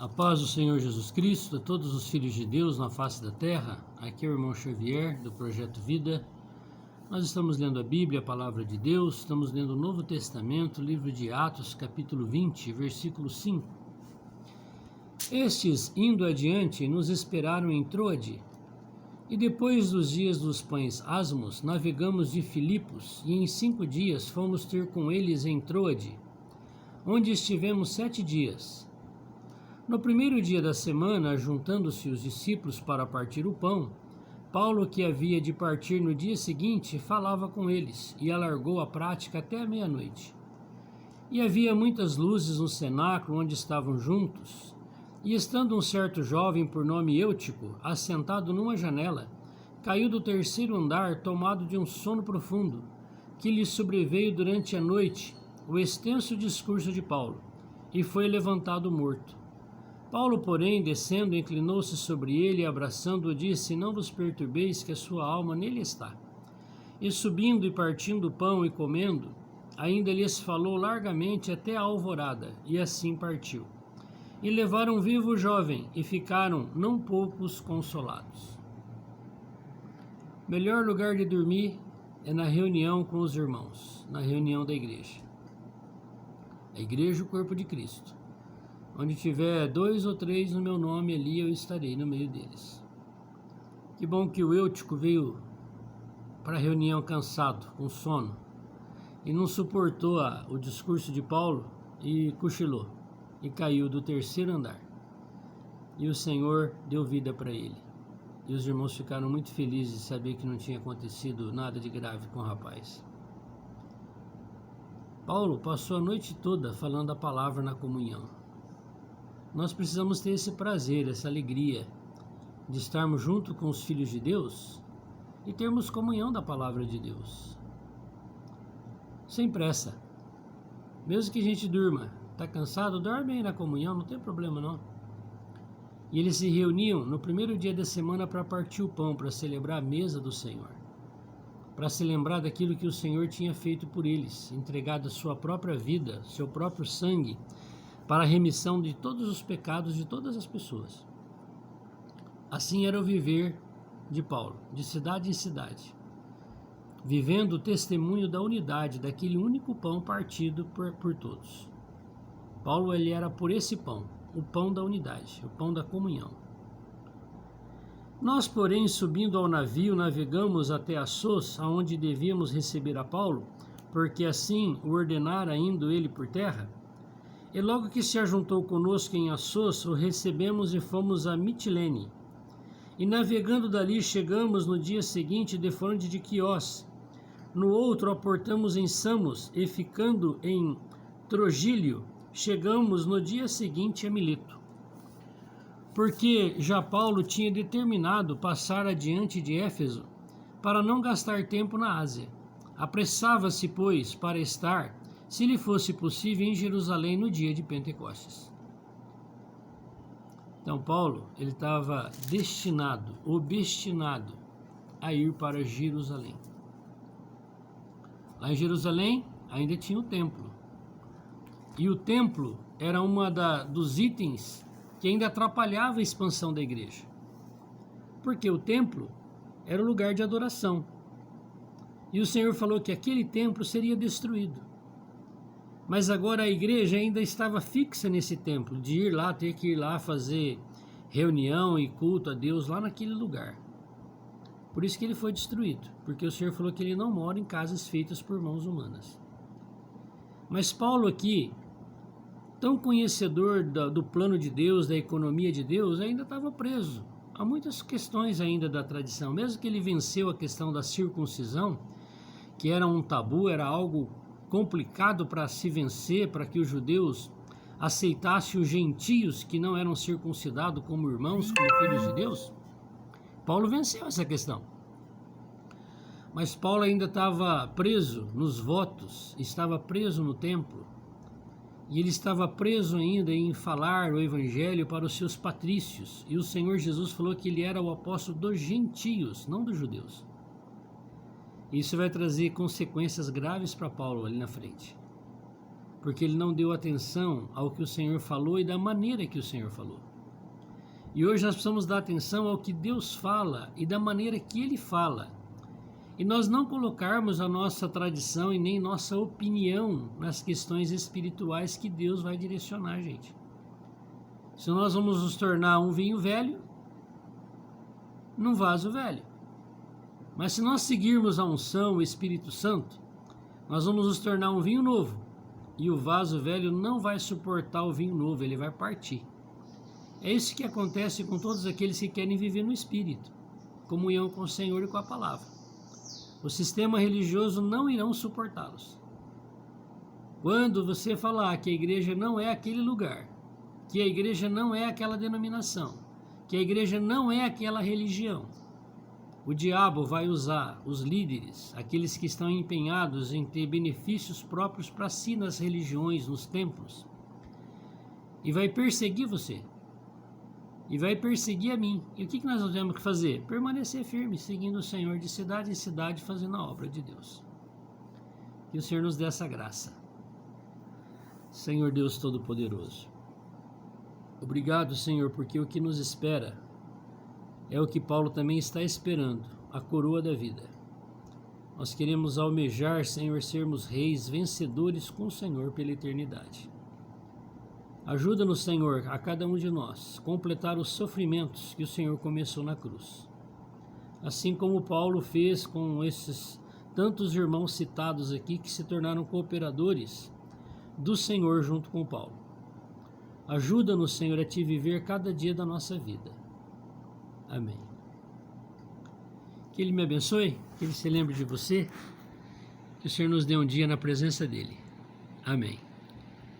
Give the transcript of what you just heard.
A paz do Senhor Jesus Cristo, a todos os filhos de Deus na face da terra. Aqui é o irmão Xavier, do Projeto Vida. Nós estamos lendo a Bíblia, a Palavra de Deus, estamos lendo o Novo Testamento, livro de Atos, capítulo 20, versículo 5. Estes, indo adiante, nos esperaram em Troade, e depois dos dias dos pães asmos, navegamos de Filipos, e em 5 dias fomos ter com eles em Troade, onde estivemos 7 dias. No primeiro dia da semana, juntando-se os discípulos para partir o pão, Paulo, que havia de partir no dia seguinte, falava com eles, e alargou a prática até a meia-noite. E havia muitas luzes no cenáculo onde estavam juntos, e estando um certo jovem por nome Eutico, assentado numa janela, caiu do 3º andar, tomado de um sono profundo, que lhe sobreveio durante a noite o extenso discurso de Paulo, e foi levantado morto. Paulo, porém, descendo, inclinou-se sobre ele e, abraçando-o, disse: Não vos perturbeis, que a sua alma nele está. E subindo e partindo o pão e comendo, ainda lhes falou largamente até a alvorada, e assim partiu. E levaram vivo o jovem, e ficaram não poucos consolados. Melhor lugar de dormir é na reunião com os irmãos, na reunião da igreja. A igreja, o corpo de Cristo. Onde tiver 2 ou 3 no meu nome, ali eu estarei no meio deles. Que bom que o Eutico veio para a reunião cansado, com sono, e não suportou o discurso de Paulo e cochilou, e caiu do 3º andar. E o Senhor deu vida para ele. E os irmãos ficaram muito felizes de saber que não tinha acontecido nada de grave com o rapaz. Paulo passou a noite toda falando a palavra na comunhão. Nós precisamos ter esse prazer, essa alegria de estarmos junto com os filhos de Deus e termos comunhão da palavra de Deus. Sem pressa. Mesmo que a gente durma, está cansado, dorme aí na comunhão, não tem problema não. E eles se reuniam no primeiro dia da semana para partir o pão, para celebrar a mesa do Senhor. Para se lembrar daquilo que o Senhor tinha feito por eles, entregado a sua própria vida, seu próprio sangue, para a remissão de todos os pecados de todas as pessoas. Assim era o viver de Paulo, de cidade em cidade, vivendo o testemunho da unidade, daquele único pão partido por todos. Paulo, ele era por esse pão, o pão da unidade, o pão da comunhão. Nós, porém, subindo ao navio, navegamos até Assos, aonde devíamos receber a Paulo, porque assim o ordenara, indo ele por terra. E logo que se ajuntou conosco em Assos, o recebemos e fomos a Mitilene. E navegando dali, chegamos no dia seguinte defronte de Quiós. No outro, aportamos em Samos, e ficando em Trogílio, chegamos no dia seguinte a Mileto. Porque já Paulo tinha determinado passar adiante de Éfeso, para não gastar tempo na Ásia. Apressava-se, pois, para estar, se lhe fosse possível, em Jerusalém no dia de Pentecostes. Então Paulo, ele estava obstinado a ir para Jerusalém. Lá em Jerusalém ainda tinha o templo. E o templo era dos itens que ainda atrapalhava a expansão da igreja. Porque o templo era o lugar de adoração. E o Senhor falou que aquele templo seria destruído. Mas agora a igreja ainda estava fixa nesse templo, de ir lá, ter que ir lá fazer reunião e culto a Deus lá naquele lugar. Por isso que ele foi destruído, porque o Senhor falou que ele não mora em casas feitas por mãos humanas. Mas Paulo aqui, tão conhecedor do plano de Deus, da economia de Deus, ainda estava preso. Há muitas questões ainda da tradição, mesmo que ele venceu a questão da circuncisão, que era um tabu, era algo complicado para se vencer, para que os judeus aceitassem os gentios que não eram circuncidados como irmãos, como filhos de Deus. Paulo venceu essa questão. Mas Paulo ainda estava preso nos votos, estava preso no templo, e ele estava preso ainda em falar o evangelho para os seus patrícios. E o Senhor Jesus falou que ele era o apóstolo dos gentios, não dos judeus. Isso vai trazer consequências graves para Paulo ali na frente. porque ele não deu atenção ao que o Senhor falou e da maneira que o Senhor falou. E hoje nós precisamos dar atenção ao que Deus fala e da maneira que Ele fala. E nós não colocarmos a nossa tradição e nem nossa opinião nas questões espirituais que Deus vai direcionar a gente. Se nós vamos nos tornar um vinho velho, num vaso velho. Mas se nós seguirmos a unção, o Espírito Santo, nós vamos nos tornar um vinho novo. E o vaso velho não vai suportar o vinho novo, ele vai partir. É isso que acontece com todos aqueles que querem viver no Espírito, comunhão com o Senhor e com a Palavra. O sistema religioso não irão suportá-los. Quando você falar que a igreja não é aquele lugar, que a igreja não é aquela denominação, que a igreja não é aquela religião, o diabo vai usar os líderes, aqueles que estão empenhados em ter benefícios próprios para si nas religiões, nos templos, e vai perseguir você. E vai perseguir a mim. E o que nós temos que fazer? Permanecer firme, seguindo o Senhor de cidade em cidade, fazendo a obra de Deus. Que o Senhor nos dê essa graça. Senhor Deus Todo-Poderoso. Obrigado, Senhor, porque o que nos espera é o que Paulo também está esperando, a coroa da vida. Nós queremos almejar, Senhor, sermos reis vencedores com o Senhor pela eternidade. Ajuda-nos, Senhor, a cada um de nós, completar os sofrimentos que o Senhor começou na cruz. Assim como Paulo fez com esses tantos irmãos citados aqui que se tornaram cooperadores do Senhor junto com Paulo. Ajuda-nos, Senhor, a te viver cada dia da nossa vida. Amém. Que Ele me abençoe, que Ele se lembre de você, que o Senhor nos dê um dia na presença dEle. Amém.